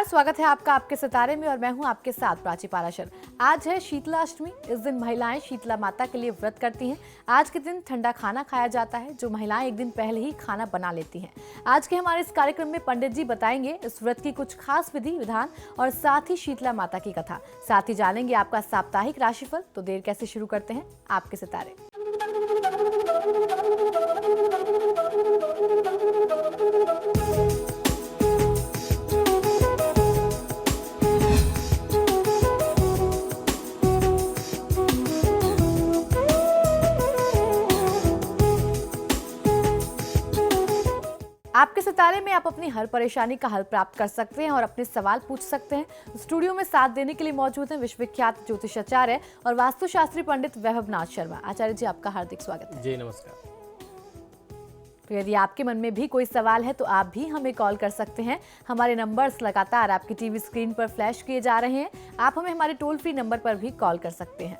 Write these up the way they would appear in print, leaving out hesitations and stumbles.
नमस्कार, स्वागत है आपका आपके सितारे में और मैं हूं आपके साथ प्राची पाराशर। आज है शीतला अष्टमी। इस दिन महिलाएं शीतला माता के लिए व्रत करती हैं। आज के दिन ठंडा खाना खाया जाता है, जो महिलाएं एक दिन पहले ही खाना बना लेती हैं। आज के हमारे इस कार्यक्रम में पंडित जी बताएंगे इस व्रत की कुछ खास विधि विधान और साथ ही शीतला माता की कथा। साथ ही जानेंगे आपका साप्ताहिक राशिफल। तो देर कैसे शुरू करते हैं आपके सितारे। आपके सितारे में आप अपनी हर परेशानी का हल प्राप्त कर सकते हैं और अपने सवाल पूछ सकते हैं। स्टूडियो में साथ देने के लिए मौजूद हैं विश्वविख्यात ज्योतिषाचार्य और वास्तुशास्त्री पंडित वैभवनाथ शर्मा। आचार्य जी, आपका हार्दिक स्वागत है। जी नमस्कार। तो यदि आपके मन में भी कोई सवाल है तो आप भी हमें कॉल कर सकते हैं। हमारे नंबर्स लगातार आपकी टीवी स्क्रीन पर फ्लैश किए जा रहे हैं। आप हमें हमारे टोल फ्री नंबर पर भी कॉल कर सकते हैं।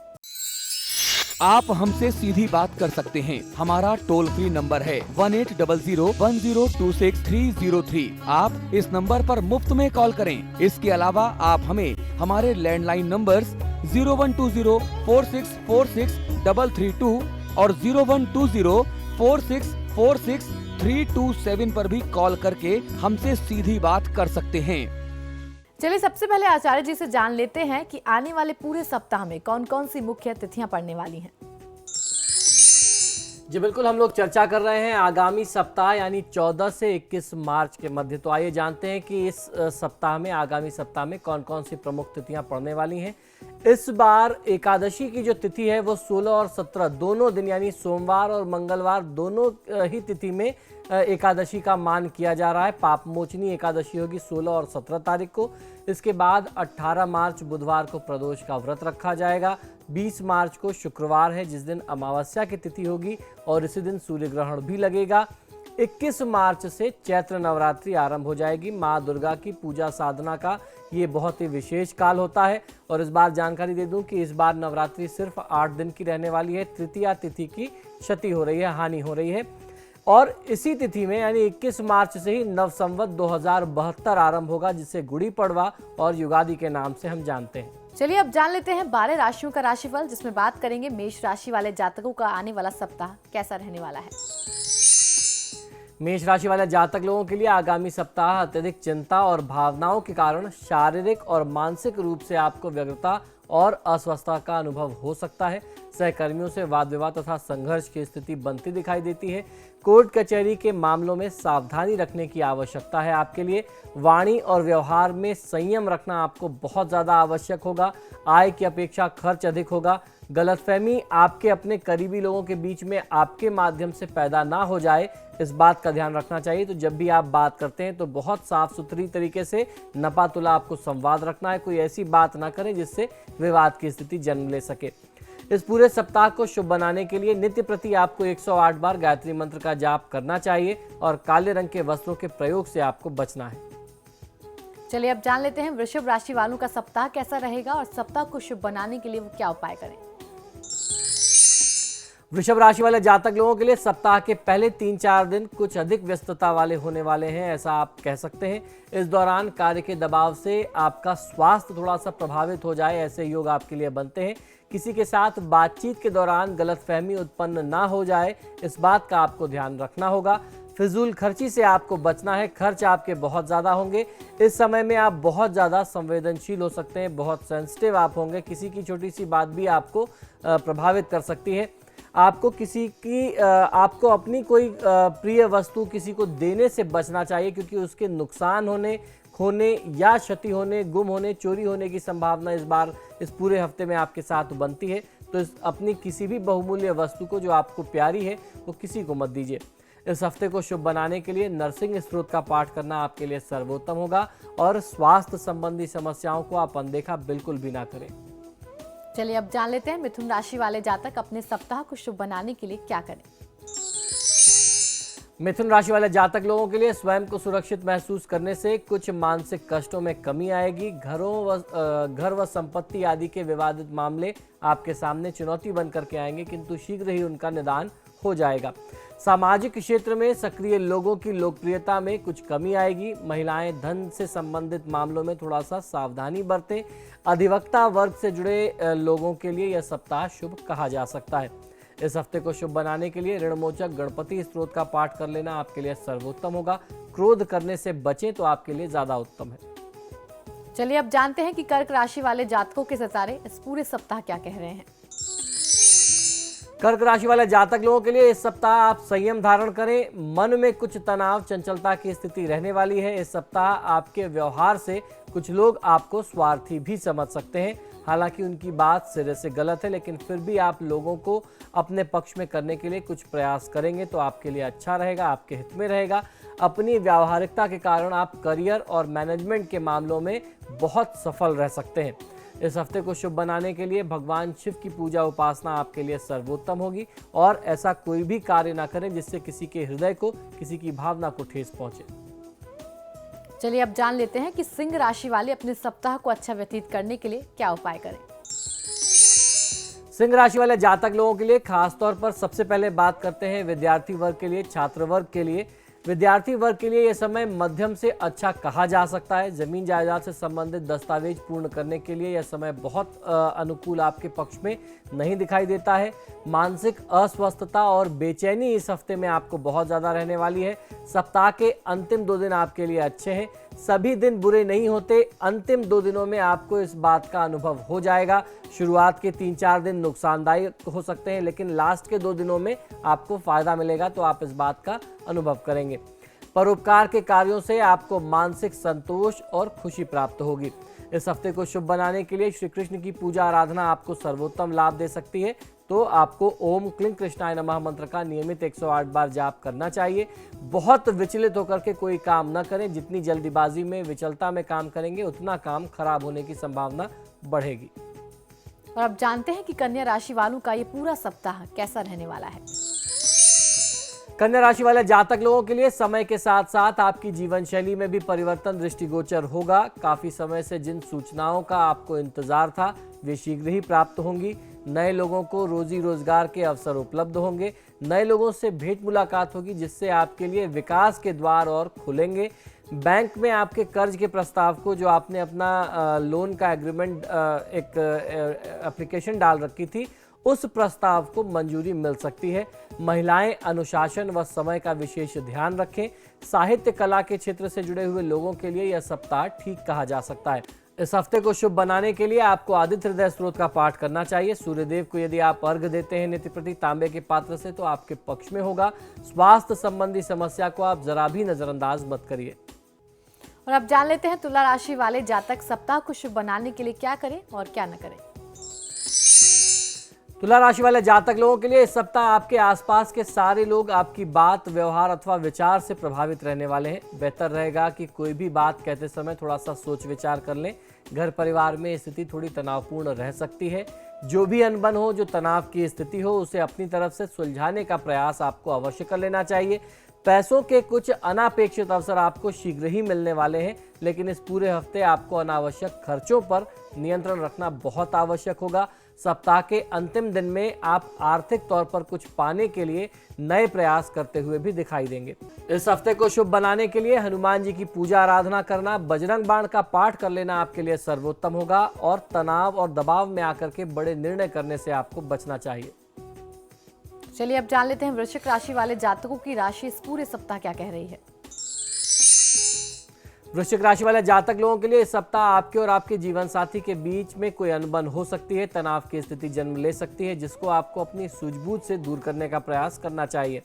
आप हमसे सीधी बात कर सकते हैं। हमारा टोल फ्री नंबर है 1800102630 आप इस नंबर पर मुफ्त में कॉल करें। इसके अलावा आप हमें हमारे लैंडलाइन नंबर्स 0120464632 और 012046463227 पर भी कॉल करके हमसे सीधी बात कर सकते हैं। चलिए सबसे पहले आचार्य जी से जान लेते हैं कि आने वाले पूरे सप्ताह में कौन कौन सी मुख्य तिथियां पड़ने वाली हैं। जी बिल्कुल, हम लोग चर्चा कर रहे हैं आगामी सप्ताह यानी 14 से 21 मार्च के मध्य। तो आइए जानते हैं कि इस सप्ताह में, आगामी सप्ताह में कौन कौन सी प्रमुख तिथियां पड़ने वाली हैं। इस बार एकादशी की जो तिथि है वो 16 और 17 दोनों दिन यानी सोमवार और मंगलवार दोनों ही तिथि में एकादशी का मान किया जा रहा है। पापमोचनी एकादशी होगी 16 और 17 तारीख को। इसके बाद 18 मार्च बुधवार को प्रदोष का व्रत रखा जाएगा। 20 मार्च को शुक्रवार है जिस दिन अमावस्या की तिथि होगी और इसी दिन सूर्य ग्रहण भी लगेगा। 21 मार्च से चैत्र नवरात्रि आरंभ हो जाएगी। माँ दुर्गा की पूजा साधना का ये बहुत ही विशेष काल होता है। और इस बार जानकारी दे दूं कि इस बार नवरात्रि सिर्फ 8 दिन की रहने वाली है। तृतीया तिथि की क्षति हो रही है, हानि हो रही है। और इसी तिथि में यानी 21 मार्च से ही नव संवत 2072 आरंभ होगा, जिसे गुड़ी पड़वा और युगादि के नाम से हम जानते हैं। चलिए अब जान लेते हैं 12 राशियों का राशिफल, जिसमें बात करेंगे मेष राशि वाले जातकों का आने वाला सप्ताह कैसा रहने वाला है। मेष राशि वाले जातक लोगों के लिए आगामी सप्ताह अत्यधिक चिंता और भावनाओं के कारण शारीरिक और मानसिक रूप से आपको व्यग्रता और अस्वस्थता का अनुभव हो सकता है। सहकर्मियों से वाद विवाद तथा संघर्ष की स्थिति बनती दिखाई देती है। कोर्ट कचहरी के मामलों में सावधानी रखने की आवश्यकता है। आपके लिए वाणी और व्यवहार में संयम रखना आपको बहुत ज़्यादा आवश्यक होगा। आय की अपेक्षा खर्च अधिक होगा। गलतफहमी आपके अपने करीबी लोगों के बीच में आपके माध्यम से पैदा ना हो जाए, इस बात का ध्यान रखना चाहिए। तो जब भी आप बात करते हैं तो बहुत साफ सुथरी तरीके से नपातुला आपको संवाद रखना है। कोई ऐसी बात ना करें जिससे विवाद की स्थिति जन्म ले सके। इस पूरे सप्ताह को शुभ बनाने के लिए नित्य प्रति आपको 108 बार गायत्री मंत्र का जाप करना चाहिए और काले रंग के वस्त्रों के प्रयोग से आपको बचना है। चलिए अब जान लेते हैं वृषभ राशि वालों का सप्ताह कैसा रहेगा और सप्ताह को शुभ बनाने के लिए वो क्या उपाय करें। वृषभ राशि वाले जातक लोगों के लिए सप्ताह के पहले 3-4 दिन कुछ अधिक व्यस्तता वाले होने वाले हैं, ऐसा आप कह सकते हैं। इस दौरान कार्य के दबाव से आपका स्वास्थ्य थोड़ा सा प्रभावित हो जाए, ऐसे योग आपके लिए बनते हैं। किसी के साथ बातचीत के दौरान गलतफहमी उत्पन्न ना हो जाए, इस बात का आपको ध्यान रखना होगा। फिजूल खर्ची से आपको बचना है। खर्च आपके बहुत ज़्यादा होंगे। इस समय में आप बहुत ज़्यादा संवेदनशील हो सकते हैं, बहुत सेंसिटिव आप होंगे। किसी की छोटी सी बात भी आपको प्रभावित कर सकती है। आपको आपको अपनी कोई प्रिय वस्तु किसी को देने से बचना चाहिए, क्योंकि उसके नुकसान होने, खोने या क्षति होने, गुम होने, चोरी होने की संभावना इस बार इस पूरे हफ्ते में आपके साथ बनती है। तो अपनी किसी भी बहुमूल्य वस्तु को जो आपको प्यारी है वो किसी को मत दीजिए। इस हफ्ते को शुभ बनाने के लिए नरसिंह स्तोत्र का पाठ करना आपके लिए सर्वोत्तम होगा और स्वास्थ्य संबंधी समस्याओं को आप अनदेखा बिल्कुल भी ना करें। चलिए अब जान लेते हैं मिथुन राशि वाले जातक अपने सप्ताह को शुभ बनाने के लिए क्या करें। मिथुन राशि वाले जातक लोगों के लिए स्वयं को सुरक्षित महसूस करने से कुछ मानसिक कष्टों में कमी आएगी। घर व संपत्ति आदि के विवादित मामले आपके सामने चुनौती बन करके आएंगे, किंतु शीघ्र ही उनका निदान हो जाएगा। सामाजिक क्षेत्र में सक्रिय लोगों की लोकप्रियता में कुछ कमी आएगी। महिलाएं धन से संबंधित मामलों में थोड़ा सा सावधानी बरतें। अधिवक्ता वर्ग से जुड़े लोगों के लिए यह सप्ताह शुभ कहा जा सकता है। इस हफ्ते को शुभ बनाने के लिए ऋणमोचक गणपति स्तोत्र का पाठ कर लेना आपके लिए सर्वोत्तम होगा। क्रोध करने से बचें तो आपके लिए ज्यादा उत्तम है। चलिए अब जानते हैं कि कर्क राशि वाले जातकों के सितारे इस पूरे सप्ताह क्या कह रहे हैं। कर्क राशि वाले जातक लोगों के लिए इस सप्ताह आप संयम धारण करें। मन में कुछ तनाव चंचलता की स्थिति रहने वाली है। इस सप्ताह आपके व्यवहार से कुछ लोग आपको स्वार्थी भी समझ सकते हैं। हालांकि उनकी बात सिरे से गलत है, लेकिन फिर भी आप लोगों को अपने पक्ष में करने के लिए कुछ प्रयास करेंगे तो आपके लिए अच्छा रहेगा, आपके हित में रहेगा। अपनी व्यावहारिकता के कारण आप करियर और मैनेजमेंट के मामलों में बहुत सफल रह सकते हैं। इस हफ्ते को शुभ बनाने के लिए भगवान शिव की पूजा उपासना आपके लिए सर्वोत्तम होगी और ऐसा कोई भी कार्य ना करें जिससे किसी के हृदय को, किसी की भावना को ठेस पहुंचे। चलिए अब जान लेते हैं कि सिंह राशि वाले अपने सप्ताह को अच्छा व्यतीत करने के लिए क्या उपाय करें। सिंह राशि वाले जातक लोगों के लिए खासतौर पर सबसे पहले बात करते हैं विद्यार्थी वर्ग के लिए, छात्र वर्ग के लिए। विद्यार्थी वर्ग के लिए यह समय मध्यम से अच्छा कहा जा सकता है। जमीन जायदाद से संबंधित दस्तावेज पूर्ण करने के लिए यह समय बहुत अनुकूल आपके पक्ष में नहीं दिखाई देता है। मानसिक अस्वस्थता और बेचैनी इस हफ्ते में आपको बहुत ज्यादा रहने वाली है। सप्ताह के अंतिम 2 दिन आपके लिए अच्छे हैं। सभी दिन बुरे नहीं होते। अंतिम 2 दिनों में आपको इस बात का अनुभव हो जाएगा। शुरुआत के 3-4 दिन नुकसानदायक हो सकते हैं, लेकिन लास्ट के 2 दिनों में आपको फायदा मिलेगा तो आप इस बात का अनुभव करेंगे। परोपकार के कार्यों से आपको मानसिक संतोष और खुशी प्राप्त होगी। इस हफ्ते को शुभ बनाने के लिए श्री कृष्ण की पूजा आराधना आपको सर्वोत्तम लाभ दे सकती है, तो आपको ओम क्लीं कृष्णाय नमः मंत्र का नियमित 108 बार जाप करना चाहिए। बहुत विचलित होकर के कोई काम न करें। जितनी जल्दीबाजी में, विचलता में काम करेंगे उतना काम खराब होने की संभावना बढ़ेगी। और अब जानते हैं कि कन्या राशि वालों का ये पूरा सप्ताह कैसा रहने वाला है। कन्या राशि वाले जातक लोगों के लिए समय के साथ साथ आपकी जीवन शैली में भी परिवर्तन दृष्टिगोचर होगा। काफी समय से जिन सूचनाओं का आपको इंतजार था वे शीघ्र ही प्राप्त होंगी। नए लोगों को रोजी रोजगार के अवसर उपलब्ध होंगे। नए लोगों से भेंट मुलाकात होगी जिससे आपके लिए विकास के द्वार और खुलेंगे। बैंक में आपके कर्ज के प्रस्ताव को, जो आपने अपना लोन का एग्रीमेंट एक एप्लीकेशन डाल रखी थी, उस प्रस्ताव को मंजूरी मिल सकती है। महिलाएं अनुशासन व समय का विशेष ध्यान रखें। साहित्य कला के क्षेत्र से जुड़े हुए लोगों के लिए यह सप्ताह ठीक कहा जा सकता है। इस हफ्ते को शुभ बनाने के लिए आपको आदित्य हृदय स्तोत्र का पाठ करना चाहिए। सूर्यदेव को यदि आप अर्घ देते हैं नित्य प्रति तांबे के पात्र से तो आपके पक्ष में होगा। स्वास्थ्य संबंधी समस्या को आप जरा भी नजरअंदाज मत करिए। और अब जान लेते हैं तुला राशि वाले जातक सप्ताह को शुभ बनाने के लिए क्या करें और क्या न करें। तुला राशि वाले जातक लोगों के लिए इस सप्ताह आपके आसपास के सारे लोग आपकी बात, व्यवहार अथवा विचार से प्रभावित रहने वाले हैं। बेहतर रहेगा कि कोई भी बात कहते समय थोड़ा सा सोच विचार कर लें। घर परिवार में स्थिति थोड़ी तनावपूर्ण रह सकती है। जो भी अनबन हो, जो तनाव की स्थिति हो, उसे अपनी तरफ से सुलझाने का प्रयास आपको अवश्य कर लेना चाहिए। पैसों के कुछ अनापेक्षित अवसर आपको शीघ्र ही मिलने वाले हैं, लेकिन इस पूरे हफ्ते आपको अनावश्यक खर्चों पर नियंत्रण रखना बहुत आवश्यक होगा। सप्ताह के अंतिम दिन में आप आर्थिक तौर पर कुछ पाने के लिए नए प्रयास करते हुए भी दिखाई देंगे। इस हफ्ते को शुभ बनाने के लिए हनुमान जी की पूजा आराधना करना, बजरंग बाण का पाठ कर लेना आपके लिए सर्वोत्तम होगा और तनाव और दबाव में आकर के बड़े निर्णय करने से आपको बचना चाहिए। चलिए अब जान लेते हैं वृश्चिक राशि वाले जातकों की राशि इस पूरे सप्ताह क्या कह रही है। वृश्चिक राशि वाले जातक लोगों के लिए इस सप्ताह आपके और आपके जीवन साथी के बीच में कोई अनबन हो सकती है। तनाव की स्थिति जन्म ले सकती है, जिसको आपको अपनी सूझबूझ से दूर करने का प्रयास करना चाहिए।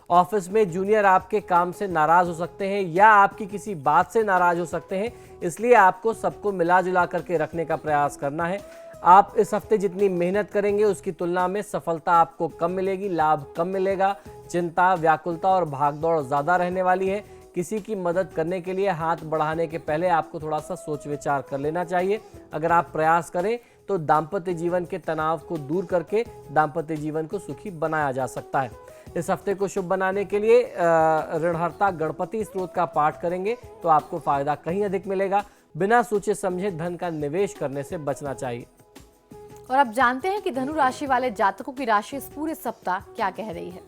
ऑफिस में जूनियर आपके काम से नाराज हो सकते हैं या आपकी किसी बात से नाराज हो सकते हैं, इसलिए आपको सबको मिला जुला करके रखने का प्रयास करना है। आप इस हफ्ते जितनी मेहनत करेंगे उसकी तुलना में सफलता आपको कम मिलेगी, लाभ कम मिलेगा। चिंता, व्याकुलता और भागदौड़ ज्यादा रहने वाली है। किसी की मदद करने के लिए हाथ बढ़ाने के पहले आपको थोड़ा सा सोच विचार कर लेना चाहिए। अगर आप प्रयास करें तो दाम्पत्य जीवन के तनाव को दूर करके दाम्पत्य जीवन को सुखी बनाया जा सकता है। इस हफ्ते को शुभ बनाने के लिए ऋणहर्ता गणपति स्तोत्र का पाठ करेंगे तो आपको फायदा कहीं अधिक मिलेगा। बिना सोचे समझे धन का निवेश करने से बचना चाहिए। और अब जानते हैं कि धनु राशि वाले जातकों की राशि इस पूरे सप्ताह क्या कह रही है।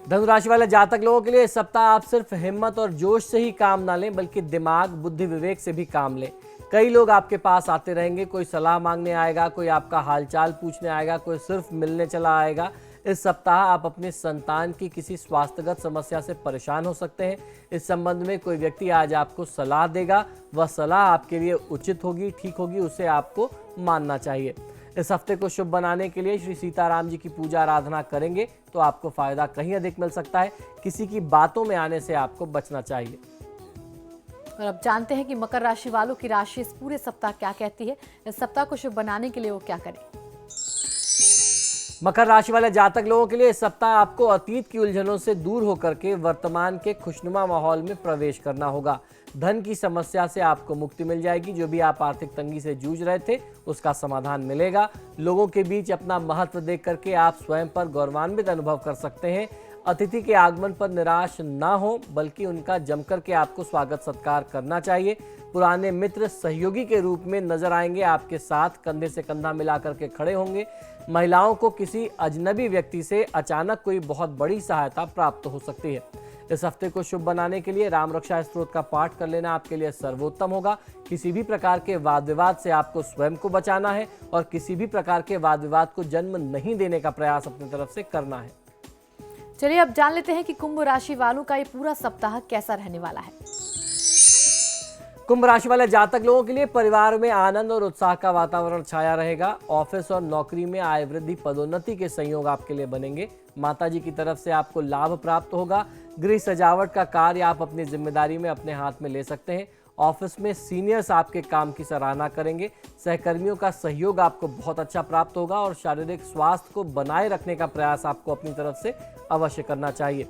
धनु राशि वाले जातक लोगों के लिए इस सप्ताह आप सिर्फ हिम्मत और जोश से ही काम ना लें, बल्कि दिमाग, बुद्धि, विवेक से भी काम लें। कई लोग आपके पास आते रहेंगे, कोई सलाह मांगने आएगा, कोई आपका हालचाल पूछने आएगा, कोई सिर्फ मिलने चला आएगा। इस सप्ताह आप अपने संतान की किसी स्वास्थ्यगत समस्या से परेशान हो सकते हैं। इस संबंध में कोई व्यक्ति आज आपको सलाह देगा, वह सलाह आपके लिए उचित होगी, ठीक होगी, उसे आपको मानना चाहिए। इस हफ्ते को शुभ बनाने के लिए श्री सीताराम जी की पूजा आराधना करेंगे तो आपको फायदा कहीं अधिक मिल सकता है। किसी की बातों में आने से आपको बचना चाहिए। और अब जानते हैं कि मकर राशि वालों की राशि इस पूरे सप्ताह क्या कहती है। इस सप्ताह को शुभ बनाने के लिए वो क्या करें। मकर राशि वाले जातक लोगों के लिए इस सप्ताह आपको अतीत की उलझनों से दूर होकर के वर्तमान के खुशनुमा माहौल में प्रवेश करना होगा। धन की समस्या से आपको मुक्ति मिल जाएगी। जो भी आप आर्थिक तंगी से जूझ रहे थे उसका समाधान मिलेगा। लोगों के बीच अपना महत्व देख करके आप स्वयं पर गौरवान्वित अनुभव कर सकते हैं। अतिथि के आगमन पर निराश ना हो, बल्कि उनका जमकर के आपको स्वागत सत्कार करना चाहिए। पुराने मित्र सहयोगी के रूप में नजर आएंगे, आपके साथ कंधे से कंधा मिला करके खड़े होंगे। महिलाओं को किसी अजनबी व्यक्ति से अचानक कोई बहुत बड़ी सहायता प्राप्त हो सकती है। इस हफ्ते को शुभ बनाने के लिए राम रक्षा स्तोत्र का पाठ कर लेना आपके लिए सर्वोत्तम होगा। किसी भी प्रकार के वाद विवाद से आपको स्वयं को बचाना है और किसी भी प्रकार के वाद विवाद को जन्म नहीं देने का प्रयास अपनी तरफ से करना है। चलिए अब जान लेते हैं कि कुंभ राशि वालों का ये पूरा सप्ताह कैसा रहने वाला है। कुंभ राशि वाले जातक लोगों के लिए परिवार में आनंद और उत्साह का वातावरण छाया रहेगा। ऑफिस और नौकरी में आय वृद्धि, पदोन्नति के संयोग आपके लिए बनेंगे। माताजी की तरफ से आपको लाभ प्राप्त होगा। गृह सजावट का कार्य आप अपनी जिम्मेदारी में अपने हाथ में ले सकते हैं। ऑफिस में सीनियर्स आपके काम की सराहना करेंगे। सहकर्मियों का सहयोग आपको बहुत अच्छा प्राप्त होगा और शारीरिक स्वास्थ्य को बनाए रखने का प्रयास आपको अपनी तरफ से अवश्य करना चाहिए।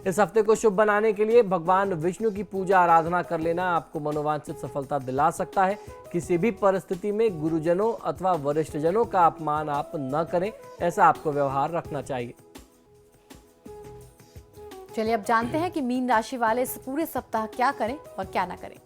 इस हफ्ते को शुभ बनाने के लिए भगवान विष्णु की पूजा आराधना कर लेना आपको मनोवांछित सफलता दिला सकता है। किसी भी परिस्थिति में गुरुजनों अथवा वरिष्ठजनों का अपमान आप न करें, ऐसा आपको व्यवहार रखना चाहिए। चलिए अब जानते हैं कि मीन राशि वाले इस पूरे सप्ताह क्या करें और क्या ना करें।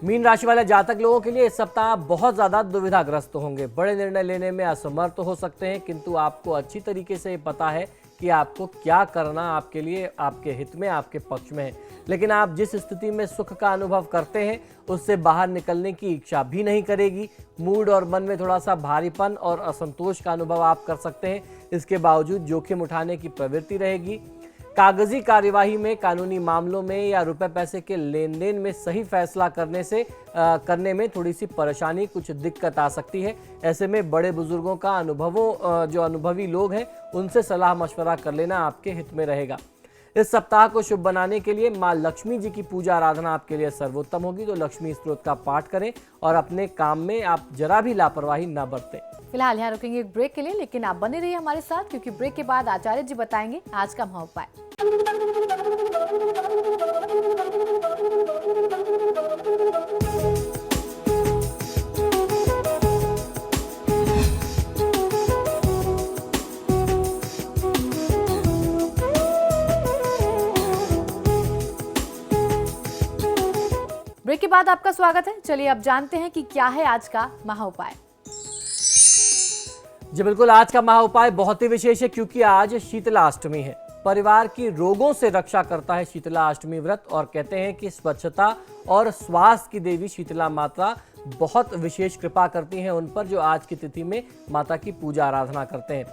मीन राशि वाले जातक लोगों के लिए इस सप्ताह बहुत ज्यादा दुविधाग्रस्त होंगे। बड़े निर्णय लेने में असमर्थ हो सकते हैं, किंतु आपको अच्छी तरीके से पता है कि आपको क्या करना आपके लिए, आपके हित में, आपके पक्ष में है। लेकिन आप जिस स्थिति में सुख का अनुभव करते हैं उससे बाहर निकलने की इच्छा भी नहीं करेगी। मूड और मन में थोड़ा सा भारीपन और असंतोष का अनुभव आप कर सकते हैं। इसके बावजूद जोखिम उठाने की प्रवृत्ति रहेगी। कागजी कार्यवाही में, कानूनी मामलों में या रुपए पैसे के लेन देन में सही फैसला करने में थोड़ी सी परेशानी, कुछ दिक्कत आ सकती है। ऐसे में बड़े बुजुर्गों का जो अनुभवी लोग हैं उनसे सलाह मशवरा कर लेना आपके हित में रहेगा। इस सप्ताह को शुभ बनाने के लिए माँ लक्ष्मी जी की पूजा आराधना आपके लिए सर्वोत्तम होगी। तो लक्ष्मी स्तोत्र का पाठ करें और अपने काम में आप जरा भी लापरवाही न बरतें। फिलहाल यहाँ रुकेंगे एक ब्रेक के लिए, लेकिन आप बने रहिए हमारे साथ, क्योंकि ब्रेक के बाद आचार्य जी बताएंगे आज का महाउपाय। ब्रेक के बाद आपका स्वागत है। चलिए अब जानते हैं कि क्या है आज का महाउपाय। जी बिल्कुल, आज का महाउपाय बहुत ही विशेष है क्योंकि आज शीतलाष्टमी है। परिवार की रोगों से रक्षा करता है शीतलाष्टमी व्रत, और कहते हैं कि स्वच्छता और स्वास्थ्य की देवी शीतला माता बहुत विशेष कृपा करती हैं उन पर जो आज की तिथि में माता की पूजा आराधना करते हैं।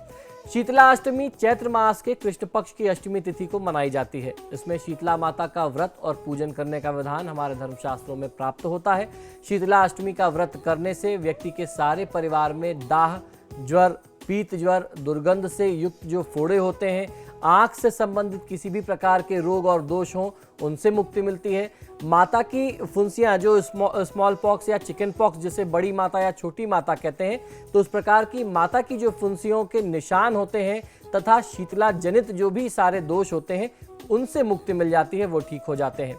शीतला अष्टमी चैत्र मास के कृष्ण पक्ष की अष्टमी तिथि को मनाई जाती है। इसमें शीतला माता का व्रत और पूजन करने का विधान हमारे धर्मशास्त्रों में प्राप्त होता है। शीतला अष्टमी का व्रत करने से व्यक्ति के सारे परिवार में दाह, ज्वर, पीत ज्वर, दुर्गंध से युक्त जो फोड़े होते हैं, आंख से संबंधित किसी भी प्रकार के रोग और दोष हों, उनसे मुक्ति मिलती है। माता की फुंसियां जो स्मॉल पॉक्स या चिकन पॉक्स, जिसे बड़ी माता या छोटी माता कहते हैं, तो उस प्रकार की माता की जो फुंसियों के निशान होते हैं तथा शीतला जनित जो भी सारे दोष होते हैं उनसे मुक्ति मिल जाती है, वो ठीक हो जाते हैं।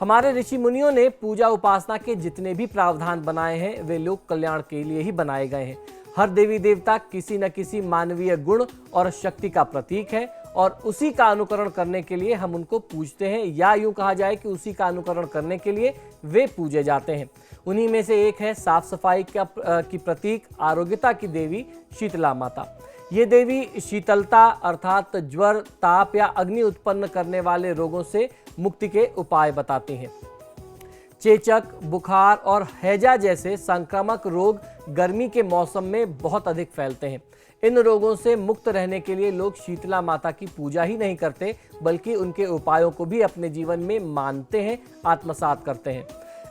हमारे ऋषि मुनियों ने पूजा उपासना के जितने भी प्रावधान बनाए हैं वे लोक कल्याण के लिए ही बनाए गए हैं। हर देवी देवता किसी न किसी मानवीय गुण और शक्ति का प्रतीक है और उसी का अनुकरण करने के लिए हम उनको पूजते हैं, या यूं कहा जाए कि उसी का अनुकरण करने के लिए वे पूजे जाते हैं। उन्हीं में से एक है साफ सफाई की प्रतीक, आरोग्यता की देवी शीतला माता। ये देवी शीतलता अर्थात ज्वर, ताप या अग्नि उत्पन्न करने वाले रोगों से मुक्ति के उपाय बताती हैं। चेचक, बुखार और हैजा जैसे संक्रामक रोग गर्मी के मौसम में बहुत अधिक फैलते हैं। इन रोगों से मुक्त रहने के लिए लोग शीतला माता की पूजा ही नहीं करते, बल्कि उनके उपायों को भी अपने जीवन में मानते हैं, आत्मसात करते हैं।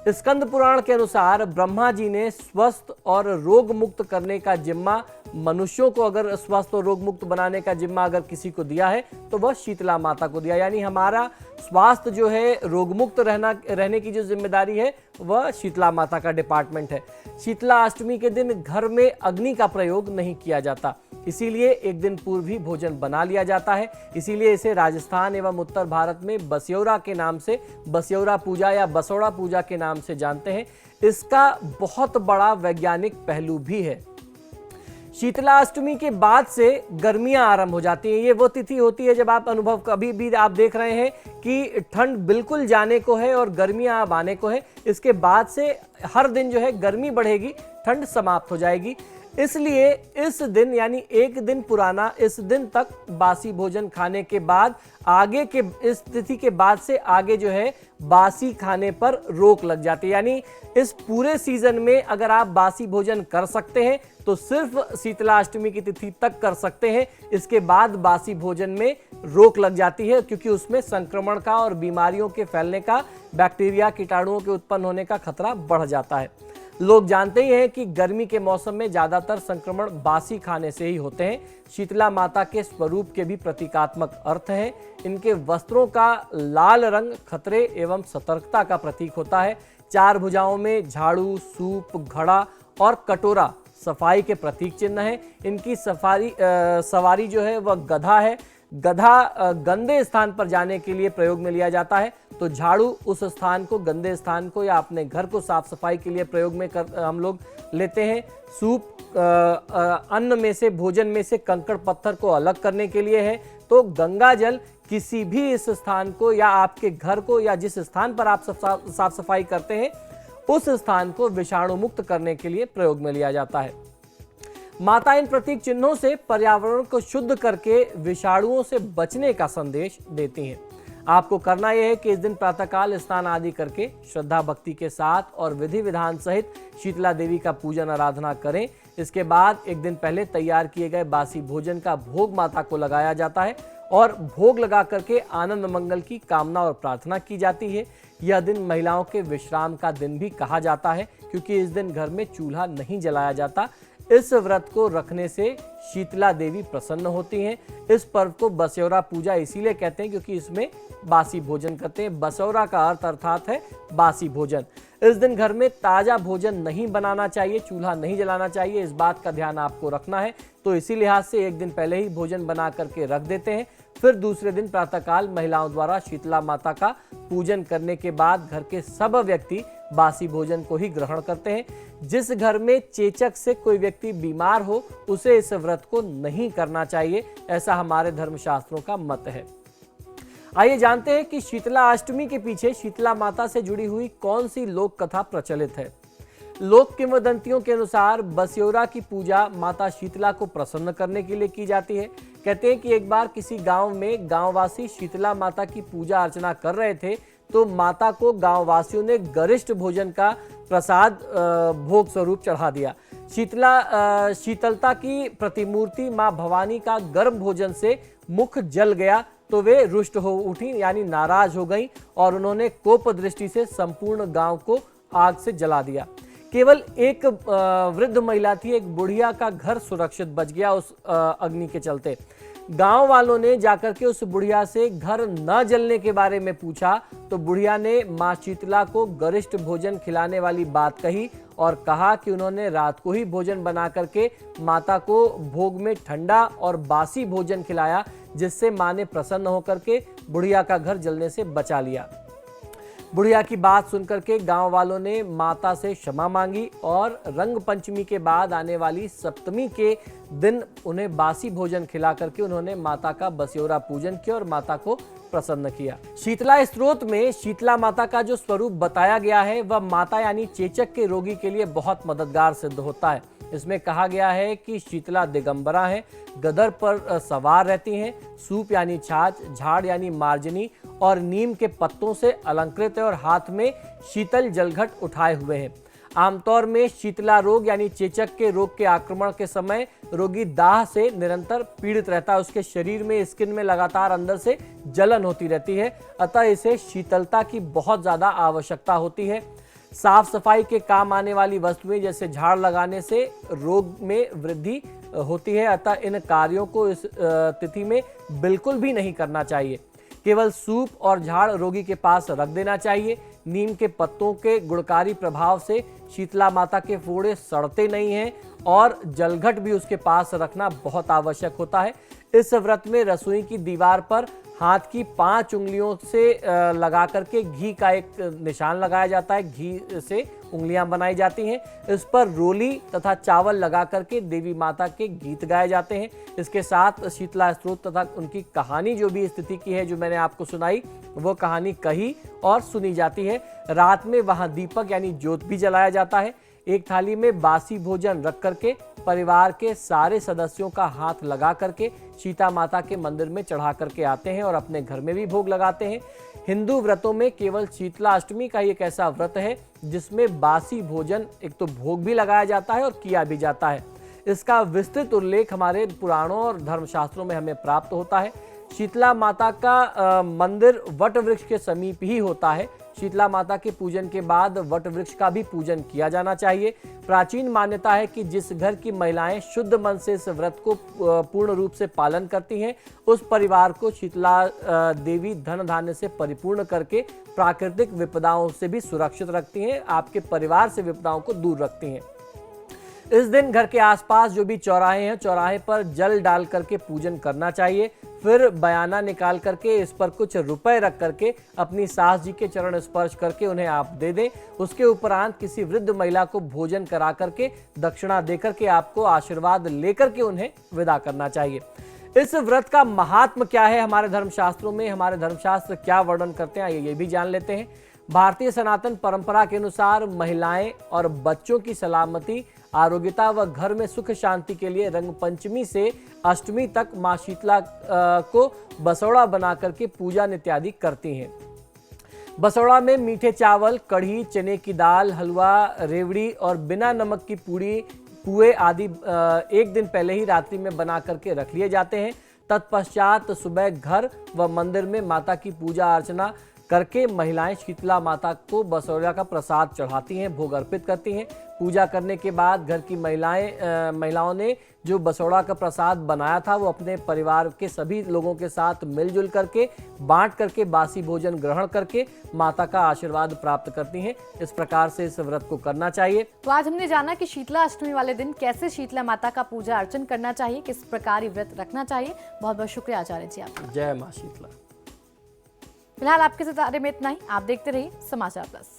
स्कंद पुराण के अनुसार ब्रह्मा जी ने स्वस्थ और रोग मुक्त करने का जिम्मा मनुष्यों को, अगर स्वस्थ और रोग मुक्त बनाने का जिम्मा अगर किसी को दिया है तो वह शीतला माता को दिया। यानी हमारा स्वास्थ्य जो है, रोग मुक्त रहने की जो जिम्मेदारी है वह शीतला माता का डिपार्टमेंट है। शीतला अष्टमी के दिन घर में अग्नि का प्रयोग नहीं किया जाता, इसीलिए एक दिन पूर्व ही भोजन बना लिया जाता है। इसीलिए इसे राजस्थान एवं उत्तर भारत में बस्योरा के नाम से, बस्योरा पूजा या बसौड़ा पूजा के नाम से जानते हैं। इसका बहुत बड़ा वैज्ञानिक पहलू भी है। शीतला अष्टमी के बाद से गर्मियां आरंभ हो जाती हैं। ये वो तिथि होती है जब आप अनुभव कभी भी आप देख रहे हैं कि ठंड बिल्कुल जाने को है और गर्मियां अब आने को है। इसके बाद से हर दिन जो है गर्मी बढ़ेगी, ठंड समाप्त हो जाएगी। इसलिए इस दिन यानी एक दिन पुराना इस दिन तक बासी भोजन खाने के बाद आगे के इस तिथि के बाद से आगे जो है बासी खाने पर रोक लग जाती है। यानी इस पूरे सीजन में अगर आप बासी भोजन कर सकते हैं तो सिर्फ शीतला अष्टमी की तिथि तक कर सकते हैं। इसके बाद बासी भोजन में रोक लग जाती है, क्योंकि उसमें संक्रमण का और बीमारियों के फैलने का, बैक्टीरिया कीटाणुओं के उत्पन्न होने का खतरा बढ़ जाता है। लोग जानते ही हैं कि गर्मी के मौसम में ज्यादातर संक्रमण बासी खाने से ही होते हैं। शीतला माता के स्वरूप के भी प्रतीकात्मक अर्थ हैं। इनके वस्त्रों का लाल रंग खतरे एवं सतर्कता का प्रतीक होता है। चार भुजाओं में झाड़ू, सूप, घड़ा और कटोरा सफाई के प्रतीक चिन्ह है। इनकी सवारी जो है वह गधा है। गधा गंदे स्थान पर जाने के लिए प्रयोग में लिया जाता है, तो झाड़ू उस स्थान को, गंदे स्थान को या अपने घर को साफ सफाई के लिए प्रयोग में हम लोग लेते हैं। सूप अन्न में से, भोजन में से कंकड़ पत्थर को अलग करने के लिए है। तो गंगा जल किसी भी इस स्थान को या आपके घर को या जिस स्थान पर आप साफ सफाई करते हैं उस स्थान को विषाणु मुक्त करने के लिए प्रयोग में लिया जाता है। माता इन प्रतीक चिन्हों से पर्यावरण को शुद्ध करके विषाणुओं से बचने का संदेश देती हैं। आपको करना यह है कि इस दिन प्रातःकाल स्नान आदि करके श्रद्धा भक्ति के साथ और विधि विधान सहित शीतला देवी का पूजन आराधना करें। इसके बाद एक दिन पहले तैयार किए गए बासी भोजन का भोग माता को लगाया जाता है और भोग लगा करके आनंद मंगल की कामना और प्रार्थना की जाती है। यह दिन महिलाओं के विश्राम का दिन भी कहा जाता है, क्योंकि इस दिन घर में चूल्हा नहीं जलाया जाता। इस व्रत को रखने से शीतला देवी प्रसन्न होती हैं। इस पर्व को बस्योरा पूजा इसीलिए कहते हैं क्योंकि इसमें बासी भोजन करते हैं। बसौरा का अर्थ अर्थात है बासी भोजन। इस दिन घर में ताजा भोजन नहीं बनाना चाहिए, चूल्हा नहीं जलाना चाहिए, इस बात का ध्यान आपको रखना है। तो इसी लिहाज से एक दिन पहले ही भोजन बना करके रख देते हैं। फिर दूसरे दिन प्रातःकाल महिलाओं द्वारा शीतला माता का पूजन करने के बाद घर के सब व्यक्ति बासी भोजन को ही ग्रहण करते हैं। जिस घर में चेचक से कोई व्यक्ति बीमार हो उसे इस व्रत को नहीं करना चाहिए, ऐसा हमारे धर्मशास्त्रों का मत है। आइए जानते हैं कि शीतला अष्टमी के पीछे शीतला माता से जुड़ी हुई कौन सी लोक कथा प्रचलित है। लोक किंवदंतियों के अनुसार बस्योरा की पूजा माता शीतला को प्रसन्न करने के लिए की जाती है। कहते हैं कि एक बार किसी गांव में गांववासी शीतला माता की पूजा अर्चना कर रहे थे, तो माता को गांववासियों ने गरिष्ठ भोजन का प्रसाद भोग स्वरूप चढ़ा दिया। शीतलता की प्रतिमूर्ति मां भवानी का गर्म भोजन से मुख जल गया, तो वे रुष्ट हो उठी, यानी नाराज हो गई और उन्होंने कोप दृष्टि से संपूर्ण गांव को आग से जला दिया। केवल एक वृद्ध महिला थी, एक बुढ़िया का घर सुरक्षित बच गया उस अग्नि के चलते। गांव वालों ने जाकर के उस बुढ़िया से घर न जलने के बारे में पूछा, तो बुढ़िया ने मां शीतला को गरिष्ठ भोजन खिलाने वाली बात कही और कहा कि उन्होंने रात को ही भोजन बना करके माता को भोग में ठंडा और बासी भोजन खिलाया, जिससे मां ने प्रसन्न होकर के बुढ़िया का घर जलने से बचा लिया। बुढ़िया की बात सुनकर के गांव वालों ने माता से क्षमा मांगी और रंग पंचमी के बाद आने वाली सप्तमी के दिन उन्हें बासी भोजन खिला करके उन्होंने माता का बस्योरा पूजन किया और माता को प्रसन्न किया। शीतला स्तोत्र में शीतला माता का जो स्वरूप बताया गया है वह माता यानी चेचक के रोगी के लिए बहुत मददगार सिद्ध होता है। इसमें कहा गया है कि शीतला दिगंबरा हैं, गदर पर सवार रहती हैं, सूप यानी छाछ, झाड़ यानी मार्जनी और नीम के पत्तों से अलंकृत है और हाथ में शीतल जलघट उठाए हुए हैं। आमतौर में शीतला रोग यानी चेचक के रोग के आक्रमण के समय रोगी दाह से निरंतर पीड़ित रहता है। उसके शरीर में, स्किन में लगातार अंदर से जलन होती रहती है, अतः इसे शीतलता की बहुत ज्यादा आवश्यकता होती है। साफ सफाई के काम आने वाली वस्तुएं जैसे झाड़ लगाने से रोग में वृद्धि होती है, अतः इन कार्यों को इस तिथि में बिल्कुल भी नहीं करना चाहिए। केवल सूप और झाड़ रोगी के पास रख देना चाहिए। नीम के पत्तों के गुणकारी प्रभाव से शीतला माता के फोड़े सड़ते नहीं हैं और जलघट भी उसके पास रखना बहुत आवश्यक होता है। इस व्रत में रसोई की दीवार पर हाथ की 5 उंगलियों से लगा करके घी का एक निशान लगाया जाता है, घी से उंगलियां बनाई जाती हैं। इस पर रोली तथा चावल लगा करके देवी माता के गीत गाए जाते हैं। इसके साथ शीतला स्तोत्र तथा उनकी कहानी जो भी स्थिति की है, जो मैंने आपको सुनाई, वो कहानी कही और सुनी जाती है। रात में वहां दीपक यानी ज्योत भी जलाया जाता है। एक थाली में बासी भोजन रख करके परिवार के सारे सदस्यों का हाथ लगा करके सीता माता के मंदिर में चढ़ा करके आते हैं और अपने घर में भी भोग लगाते हैं। हिंदू व्रतों में केवल शीतला अष्टमी का एक ऐसा व्रत है जिसमें बासी भोजन एक तो भोग भी लगाया जाता है और किया भी जाता है। इसका विस्तृत उल्लेख हमारे पुराणों और धर्मशास्त्रों में हमें प्राप्त होता है। शीतला माता का मंदिर वट वृक्ष के समीप ही होता है। शीतला माता के पूजन के बाद वट वृक्ष का भी पूजन किया जाना चाहिए। प्राचीन मान्यता है कि जिस घर की महिलाएं शुद्ध मन से इस व्रत को पूर्ण रूप से पालन करती हैं, उस परिवार को शीतला देवी धन धान्य से परिपूर्ण करके प्राकृतिक विपदाओं से भी सुरक्षित रखती हैं, आपके परिवार से विपदाओं को दूर रखती हैं। इस दिन घर के आसपास जो भी चौराहे हैं, चौराहे पर जल डाल करके पूजन करना चाहिए। फिर बयाना निकाल करके इस पर कुछ रुपए रख करके अपनी सास जी के चरण स्पर्श करके उन्हें आप दे दें। उसके उपरांत किसी वृद्ध महिला को भोजन करा करके दक्षिणा दे करके आपको आशीर्वाद लेकर के उन्हें विदा करना चाहिए। इस व्रत का महात्म क्या है हमारे धर्मशास्त्रों में, हमारे धर्मशास्त्र क्या वर्णन करते हैं, ये भी जान लेते हैं। भारतीय सनातन परंपरा के अनुसार महिलाएं और बच्चों की सलामती, आरोग्यता व घर में सुख शांति के लिए रंग पंचमी से अष्टमी तक मां शीतला को बसौड़ा बना करके पूजा इत्यादि करती हैं। बसौड़ा में मीठे चावल, कढ़ी, चने की दाल, हलवा, रेवड़ी और बिना नमक की पुए आदि एक दिन पहले ही रात्रि में बना करके रख लिए जाते हैं। तत्पश्चात सुबह घर व मंदिर में माता की पूजा अर्चना करके महिलाएं शीतला माता को बसौड़ा का प्रसाद चढ़ाती हैं, भोग अर्पित करती हैं। पूजा करने के बाद घर की महिलाओं ने जो बसौड़ा का प्रसाद बनाया था वो अपने परिवार के सभी लोगों के साथ मिलजुल करके बांट करके बासी भोजन ग्रहण करके माता का आशीर्वाद प्राप्त करती हैं। इस प्रकार से इस व्रत को करना चाहिए। तो आज हमने जाना कि शीतला अष्टमी वाले दिन कैसे शीतला माता का पूजा अर्चन करना चाहिए, किस प्रकार ये व्रत रखना चाहिए। बहुत बहुत शुक्रिया आचार्य जी आपका। जय मां शीतला। फिलहाल आपके सितारे में इतना ही। आप देखते रहिए समाचार प्लस।